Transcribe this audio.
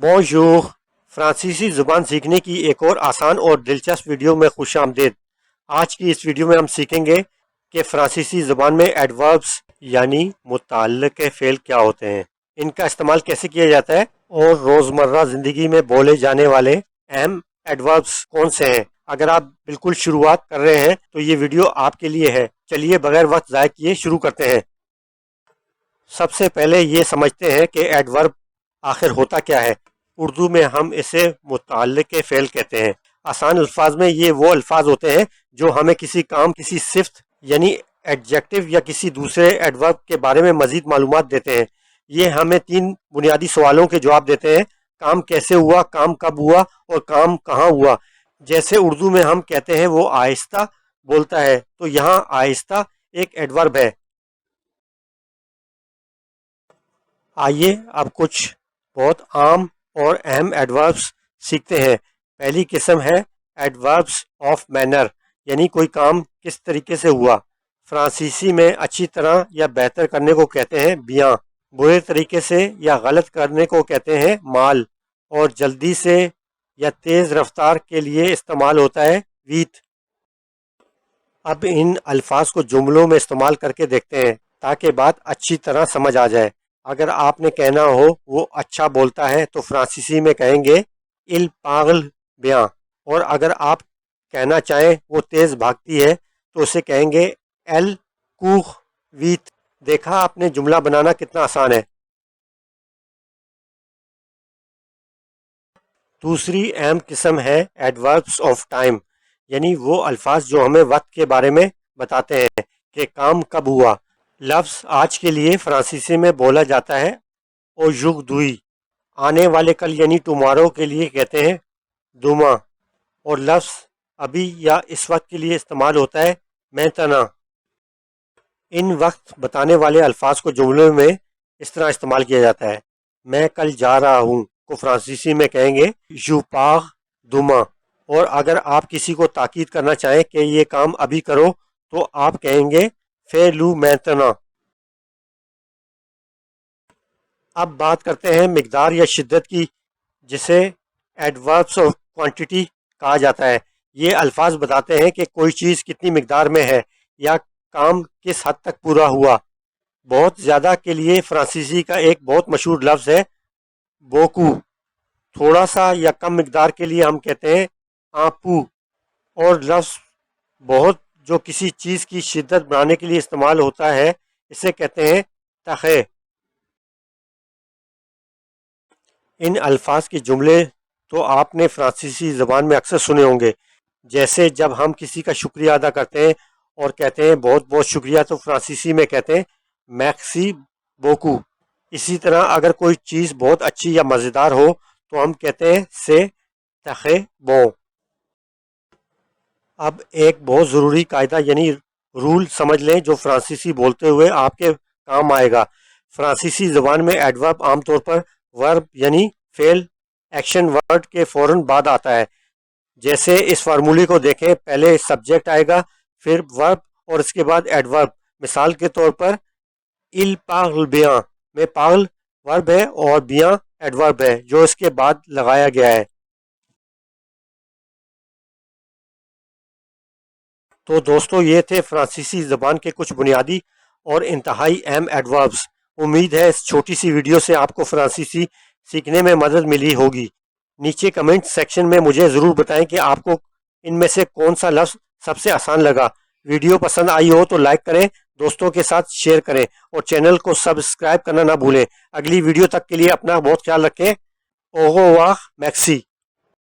Bonjour. फ्रांसीसी ज़ुबान सीखने की एक और आसान और दिलचस्प वीडियो में खुश आमदीद। आज की इस वीडियो में हम सीखेंगे कि फ्रांसीसी ज़ुबान में एडवर्ब्स यानी मुतल्लिक़ फ़ेल क्या होते हैं, इनका इस्तेमाल कैसे किया जाता है और रोज़मर्रा ज़िंदगी में बोले जाने वाले अहम एडवर्ब्स कौन से हैं। अगर आप बिल्कुल शुरुआत कर रहे हैं तो ये वीडियो आपके लिए है। चलिए बगैर वक्त ज़ाय किए शुरू करते हैं। सबसे पहले ये समझते हैं कि एडवर्ब आखिर होता क्या है। उर्दू में हम इसे मुतल्लिक़ फ़ेल कहते हैं। आसान अल्फाज में ये वो अल्फाज होते हैं जो हमें किसी काम, किसी सिफ्त यानी एडजेक्टिव या किसी दूसरे एडवर्ब के बारे में मज़ीद मालूमात देते हैं। ये हमें 3 बुनियादी सवालों के जवाब देते हैं: काम कैसे हुआ, काम कब हुआ और काम कहाँ हुआ। जैसे उर्दू में हम कहते हैं वो आहिस्ता बोलता है, तो यहाँ आहिस्ता एक एडवर्ब है। आइए अब कुछ बहुत आम और अहम एडवर्ब्स सीखते हैं। पहली किस्म है एडवर्ब्स ऑफ मैनर, यानी कोई काम किस तरीके से हुआ। फ्रांसीसी में अच्छी तरह या बेहतर करने को कहते हैं बियां, बुरे तरीके से या गलत करने को कहते हैं माल, और जल्दी से या तेज़ रफ्तार के लिए इस्तेमाल होता है वीत। अब इन अल्फाज को जुमलों में इस्तेमाल करके देखते हैं ताकि बात अच्छी तरह समझ आ जाए। अगर आपने कहना हो वो अच्छा बोलता है तो फ्रांसीसी में कहेंगे इल पागल बियां, और अगर आप कहना चाहें वो तेज़ भागती है तो उसे कहेंगे एल कूख वीत। देखा आपने, जुमला बनाना कितना आसान है। दूसरी अहम किस्म है एडवर्ब्स ऑफ टाइम, यानी वो अल्फाज जो हमें वक्त के बारे में बताते हैं कि काम कब हुआ। लफ्ज़ आज के लिए फ्रांसीसी में बोला जाता है ओजुगदुई। आने वाले कल यानी टुमारो के लिए कहते हैं दुमा, और लफ्ज़ अभी या इस वक्त के लिए इस्तेमाल होता है मैंतना। इन वक्त बताने वाले अल्फाज को जुमलों में इस तरह इस्तेमाल किया जाता है। मैं कल जा रहा हूँ को फ्रांसीसी में कहेंगे जुपाग दुमा, और अगर आप किसी को ताकीद करना चाहें कि ये काम अभी करो तो आप कहेंगे फे लू मैंतना। अब बात करते हैं मिकदार या शिद्दत की, जिसे एडवर्ब्स ऑफ क्वांटिटी कहा जाता है। ये अल्फाज बताते हैं कि कोई चीज़ कितनी मिकदार में है या काम किस हद तक पूरा हुआ। बहुत ज़्यादा के लिए फ्रांसीसी का एक बहुत मशहूर लफ्ज़ है बोकू। थोड़ा सा या कम मिकदार के लिए हम कहते हैं आपू, और लफ्ज़ बहुत जो किसी चीज़ की शिद्दत बढ़ाने के लिए इस्तेमाल होता है इसे कहते हैं तखे। इन अल्फाज के जुमले तो आपने फ्रांसीसी ज़बान में अक्सर सुने होंगे, जैसे जब हम किसी का शुक्रिया अदा करते हैं और कहते हैं बहुत बहुत शुक्रिया, तो फ्रांसीसी में कहते हैं मैक्सी बोकू। इसी तरह अगर कोई चीज़ बहुत अच्छी या मज़ेदार हो तो हम कहते हैं से तखे बो। अब एक बहुत ज़रूरी कायदा यानी रूल समझ लें जो फ्रांसीसी बोलते हुए आपके काम आएगा। फ्रांसीसी ज़बान में एडवर्ब आमतौर पर वर्ब यानी फेल एक्शन वर्ड के फ़ौरन बाद आता है। जैसे इस फार्मूले को देखें, पहले सब्जेक्ट आएगा, फिर वर्ब और इसके बाद एडवर्ब। मिसाल के तौर पर इल पागल बियां में पागल वर्ब है और बियां एडवर्ब है जो इसके बाद लगाया गया है। तो दोस्तों, ये थे फ्रांसीसी ज़बान के कुछ बुनियादी और इंतहाई अहम एडवर्ब्स। उम्मीद है इस छोटी सी वीडियो से आपको फ्रांसीसी सीखने में मदद मिली होगी। नीचे कमेंट सेक्शन में मुझे ज़रूर बताएं कि आपको इनमें से कौन सा लफ्ज़ सबसे आसान लगा। वीडियो पसंद आई हो तो लाइक करें, दोस्तों के साथ शेयर करें और चैनल को सब्सक्राइब करना ना भूलें। अगली वीडियो तक के लिए अपना बहुत ख्याल रखें। ओगो वाह मैक्सी।